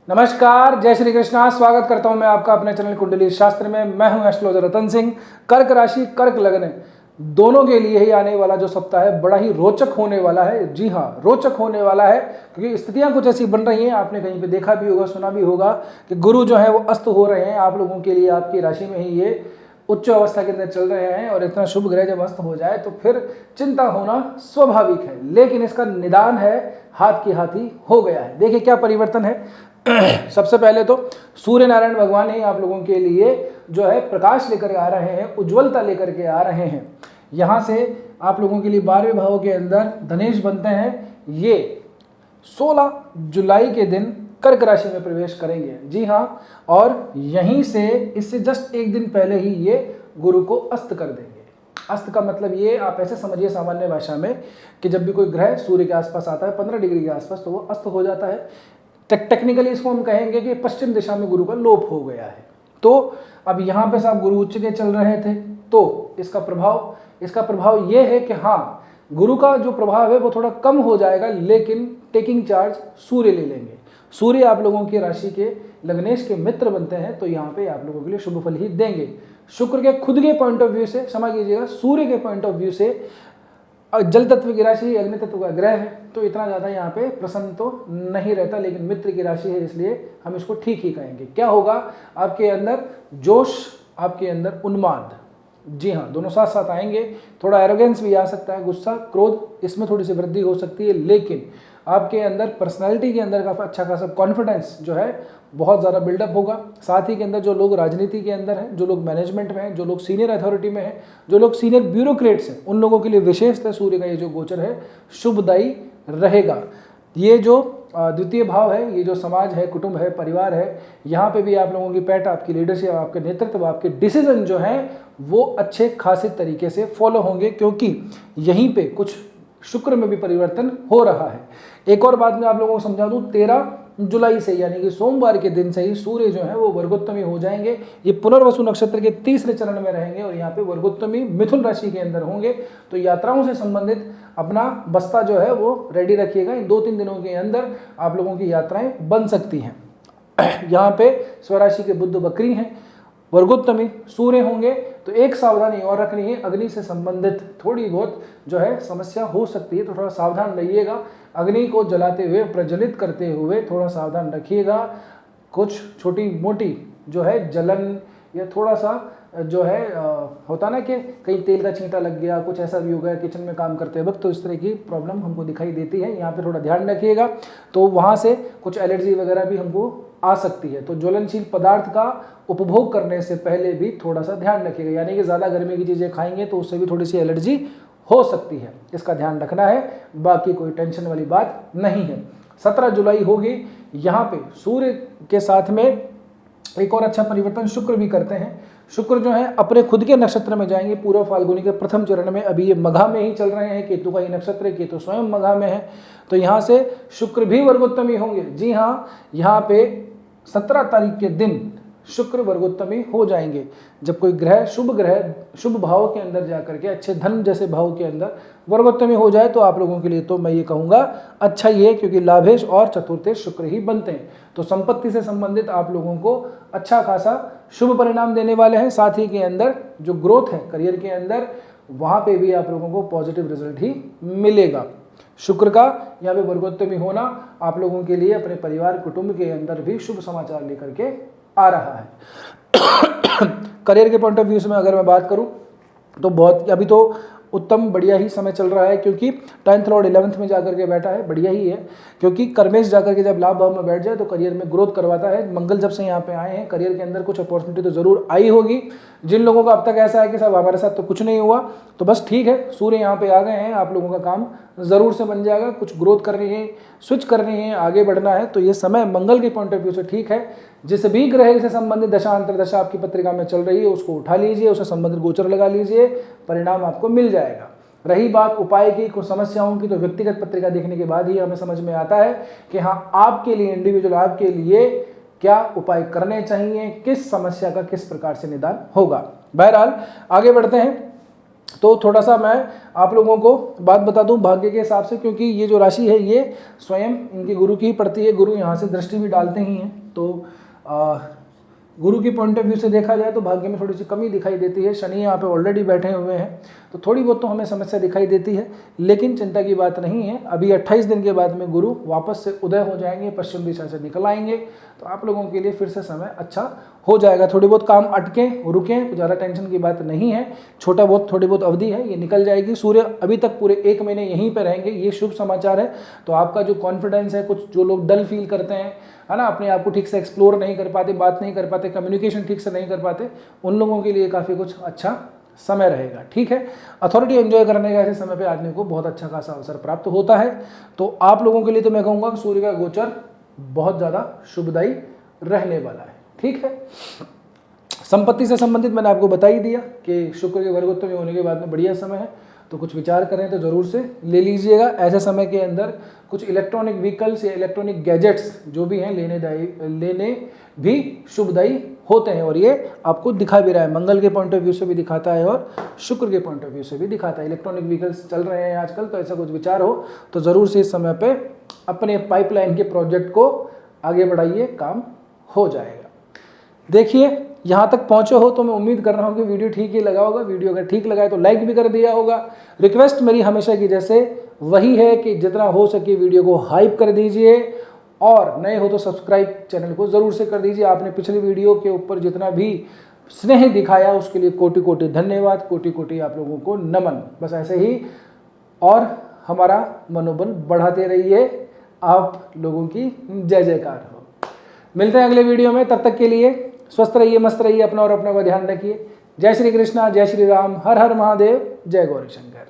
नमस्कार, जय श्री कृष्णा। स्वागत करता हूं मैं आपका अपने चैनल कुंडली शास्त्र में। मैं हूं एस्ट्रोलॉजर रतन सिंह। कर्क राशि, कर्क लग्न दोनों के लिए ही आने वाला जो सप्ताह है बड़ा ही रोचक होने वाला है। जी हाँ, रोचक होने वाला है क्योंकि स्थितियां कुछ ऐसी बन रही हैं। आपने कहीं पे देखा भी होगा, सुना भी होगा कि गुरु जो है वो अस्त हो रहे हैं आप लोगों के लिए। आपकी राशि में ही ये उच्च अवस्था के अंदर चल रहे हैं और इतना शुभ ग्रह जब अस्त हो जाए तो फिर चिंता होना स्वाभाविक है, लेकिन इसका निदान है, हाथ की हाथी हो गया है। देखिए क्या परिवर्तन है। सबसे पहले तो सूर्य नारायण भगवान ही आप लोगों के लिए जो है प्रकाश लेकर आ रहे हैं, उज्ज्वलता लेकर के आ रहे हैं। यहाँ से आप लोगों के लिए 12वें भाव के अंदर धनेश बनते हैं। ये 16 जुलाई के दिन कर्क राशि में प्रवेश करेंगे। जी हाँ, और यहीं से इससे जस्ट एक दिन पहले ही ये गुरु को अस्त कर देंगे। अस्त का मतलब ये आप ऐसे समझिए सामान्य भाषा में कि जब भी कोई ग्रह सूर्य के आसपास आता है 15 डिग्री के आसपास, तो वो अस्त हो जाता है। टेक्निकली इसको हम कहेंगे कि पश्चिम दिशा में गुरु का लोप हो गया है। तो अब यहाँ पे साहब गुरु उच्च के चल रहे थे, तो इसका प्रभाव ये है कि हाँ, गुरु का जो प्रभाव है वो थोड़ा कम हो जाएगा, लेकिन टेकिंग चार्ज सूर्य ले लेंगे। सूर्य आप लोगों की राशि के लग्नेश के मित्र बनते हैं, तो यहाँ पे आप लोगों के लिए शुभ फल ही देंगे। शुक्र के खुद के पॉइंट ऑफ व्यू से, क्षमा कीजिएगा, सूर्य के पॉइंट ऑफ व्यू से जल तत्व की राशि अग्नि तत्व का ग्रह है, तो इतना ज़्यादा यहाँ पे प्रसन्न तो नहीं रहता, लेकिन मित्र की राशि है इसलिए हम इसको ठीक ही कहेंगे। क्या होगा, आपके अंदर जोश, आपके अंदर उन्माद, जी हाँ, दोनों साथ साथ आएंगे। थोड़ा एरोगेंस भी आ सकता है, गुस्सा, क्रोध, इसमें थोड़ी सी वृद्धि हो सकती है, लेकिन आपके अंदर पर्सनालिटी के अंदर काफ़ी अच्छा खासा कॉन्फिडेंस जो है बहुत ज़्यादा बिल्डअप होगा। साथ ही के अंदर जो लोग राजनीति के अंदर हैं, जो लोग मैनेजमेंट में हैं, जो लोग सीनियर अथॉरिटी में हैं, जो लोग सीनियर ब्यूरोक्रेट्स हैं, उन लोगों के लिए विशेषतः सूर्य का ये जो गोचर है शुभदायी रहेगा। ये जो द्वितीय भाव है, ये जो समाज है, कुटुंब है, परिवार है, यहाँ पे भी आप लोगों की पैठ, आपकी लीडरशिप, आपके नेतृत्व, आपके डिसीजन जो हैं वो अच्छे खासे तरीके से फॉलो होंगे, क्योंकि यहीं पे कुछ शुक्र में भी परिवर्तन हो रहा है। एक और बात मैं आप लोगों को समझा दूं, 13 जुलाई से यानी कि सोमवार के दिन से ही सूर्य जो है वो वर्गोत्तमी हो जाएंगे। ये पुनर्वसु नक्षत्र के तीसरे चरण में रहेंगे और यहाँ पे वर्गोत्तमी मिथुन राशि के अंदर होंगे। तो यात्राओं से संबंधित अपना बस्ता जो है वो रेडी रखिएगा। इन 2-3 दिनों के अंदर आप लोगों की यात्राएं बन सकती हैं। यहाँ पे स्वराशि के बुध वक्री हैं, वर्गोत्तमी सूर्य होंगे, तो एक सावधानी और रखनी है, अग्नि से संबंधित थोड़ी बहुत जो है समस्या हो सकती है, तो थोड़ा सावधान रहिएगा। अग्नि को जलाते हुए, प्रज्वलित करते हुए थोड़ा सावधान रखिएगा। कुछ छोटी मोटी जो है जलन या थोड़ा सा जो है होता ना कि कहीं तेल का छींटा लग गया, कुछ ऐसा भी हो गया किचन में काम करते वक्त, तो इस तरह की प्रॉब्लम हमको दिखाई देती है। यहाँ पे थोड़ा ध्यान रखिएगा, तो वहाँ से कुछ एलर्जी वगैरह भी हमको आ सकती है। तो ज्वलनशील पदार्थ का उपभोग करने से पहले भी थोड़ा सा ध्यान रखिएगा, यानी कि ज़्यादा गर्मी की चीज़ें खाएंगे तो उससे भी थोड़ी सी एलर्जी हो सकती है, इसका ध्यान रखना है। बाकी कोई टेंशन वाली बात नहीं है। 17 जुलाई होगी। यहाँ पे सूर्य के साथ में एक और अच्छा परिवर्तन शुक्र भी करते हैं। शुक्र जो है अपने खुद के नक्षत्र में जाएंगे। पूर्व फाल्गुनी के प्रथम चरण में अभी ये मघा में ही चल रहे हैं, केतु का ही नक्षत्र है, केतु स्वयं मघा में है, तो यहाँ से शुक्र भी वर्गोत्तमी होंगे। जी हाँ, यहाँ पे 17 तारीख के दिन शुक्र वर्गोत्तमी हो जाएंगे। जब कोई ग्रह शुभ भाव के अंदर जाकर के, अच्छे धन जैसे भाव के अंदर वर्गोत्तमी हो जाए, तो आप लोगों के लिए तो मैं ये कहूँगा अच्छा ही है, क्योंकि लाभेश और चतुर्थेश शुक्र ही बनते हैं। तो संपत्ति से संबंधित आप लोगों को अच्छा खासा शुभ परिणाम देने वाले हैं। साथ ही के अंदर जो ग्रोथ है करियर के अंदर, वहाँ पे भी आप लोगों को पॉजिटिव रिजल्ट ही मिलेगा। शुक्र का यहाँ पे वर्गोत्तमी होना आप लोगों के लिए अपने परिवार कुटुंब के अंदर भी शुभ समाचार लेकर के आ रहा है। करियर के पॉइंट ऑफ व्यू से मैं अगर मैं बात करूं तो बहुत अभी तो उत्तम बढ़िया ही समय चल रहा है, क्योंकि 10th लॉर्ड 11th में जाकर के बैठा है, बढ़िया ही है। क्योंकि कर्मेश जाकर के जब लाभ भाव में बैठ जाए तो करियर में ग्रोथ करवाता है। मंगल जब से यहाँ पे आए हैं, करियर के अंदर कुछ अपॉर्चुनिटी तो जरूर आई होगी। जिन लोगों का अब तक ऐसा है कि साहब हमारे साथ तो कुछ नहीं हुआ, तो बस ठीक है, सूर्य यहाँ पे आ गए हैं, आप लोगों का काम ज़रूर से बन जाएगा। कुछ ग्रोथ करनी है, स्विच करनी है, आगे बढ़ना है, तो ये समय मंगल के पॉइंट ऑफ व्यू से ठीक है। जिस भी ग्रह से संबंधित दशा अंतरदशा आपकी पत्रिका में चल रही है उसको उठा लीजिए, उससे संबंधित गोचर लगा लीजिए, परिणाम आपको मिल जाएगा। रही बात उपाय की, कुछ समस्याओं की, तो व्यक्तिगत पत्रिका देखने के बाद ही हमें समझ में आता है कि हाँ, आपके लिए इंडिविजुअल, आपके लिए क्या उपाय करने चाहिए, किस समस्या का किस प्रकार से निदान होगा। बहरहाल आगे बढ़ते हैं। तो थोड़ा सा मैं आप लोगों को बात बता दूं भाग्य के हिसाब से, क्योंकि ये जो राशि है ये स्वयं इनके गुरु की ही पड़ती है, गुरु यहाँ से दृष्टि भी डालते ही हैं। तो गुरु की पॉइंट ऑफ व्यू से देखा जाए तो भाग्य में थोड़ी सी कमी दिखाई देती है। शनि यहाँ पे ऑलरेडी बैठे हुए हैं, तो थोड़ी बहुत तो हमें समस्या दिखाई देती है, लेकिन चिंता की बात नहीं है। अभी 28 दिन के बाद में गुरु वापस से उदय हो जाएंगे, पश्चिम दिशा से निकल आएंगे, तो आप लोगों के लिए फिर से समय अच्छा हो जाएगा। थोड़ी बहुत काम अटके रुके, ज़्यादा टेंशन की बात नहीं है, छोटा बहुत थोड़ी बहुत अवधि है, ये निकल जाएगी। सूर्य अभी तक पूरे 1 महीने यहीं पर रहेंगे, ये शुभ समाचार है। तो आपका जो कॉन्फिडेंस है, कुछ जो लोग डल फील करते हैं, है ना, अपने आप को ठीक से एक्सप्लोर नहीं कर पाते, बात नहीं कर पाते, कम्युनिकेशन ठीक से नहीं कर पाते, उन लोगों के लिए काफ़ी कुछ अच्छा समय रहेगा। ठीक है, अथॉरिटी एंजॉय करने का ऐसे समय पे आदमी को बहुत अच्छा खासा अवसर प्राप्त होता है। तो आप लोगों के लिए तो मैं कहूँगा कि सूर्य का गोचर बहुत ज़्यादा शुभदायी रहने वाला है। ठीक है, संपत्ति से संबंधित मैंने आपको बता ही दिया कि शुक्र के वर्गोत्तम में होने के बाद में बढ़िया समय है, तो कुछ विचार करें तो ज़रूर से ले लीजिएगा। ऐसे समय के अंदर कुछ इलेक्ट्रॉनिक व्हीकल्स या इलेक्ट्रॉनिक गैजेट्स जो भी हैं लेने भी शुभदायी होते हैं, और ये आपको दिखा भी रहा है, मंगल के पॉइंट ऑफ व्यू से भी दिखाता है और शुक्र के पॉइंट ऑफ व्यू से भी दिखाता है। इलेक्ट्रॉनिक व्हीकल्स चल रहे हैं आजकल, तो ऐसा कुछ विचार हो तो ज़रूर से इस समय पे अपने पाइपलाइन के प्रोजेक्ट को आगे बढ़ाइए, काम हो जाएगा। देखिए, यहाँ तक पहुँचे हो तो मैं उम्मीद कर रहा हूँ कि वीडियो ठीक ही लगा होगा। वीडियो अगर ठीक लगा है तो लाइक भी कर दिया होगा। रिक्वेस्ट मेरी हमेशा की जैसे वही है कि जितना हो सके वीडियो को हाइप कर दीजिए, और नए हो तो सब्सक्राइब चैनल को ज़रूर से कर दीजिए। आपने पिछली वीडियो के ऊपर जितना भी स्नेह दिखाया उसके लिए कोटि कोटि धन्यवाद, कोटि कोटि आप लोगों को नमन। बस ऐसे ही और हमारा मनोबल बढ़ाते रहिए, आप लोगों की जय जयकार हो। मिलते हैं अगले वीडियो में, तब तक के लिए स्वस्थ रहिए, मस्त रहिए, अपना और अपना का ध्यान रखिए। जय श्री कृष्णा, जय श्री राम, हर हर महादेव, जय गौरी शंकर।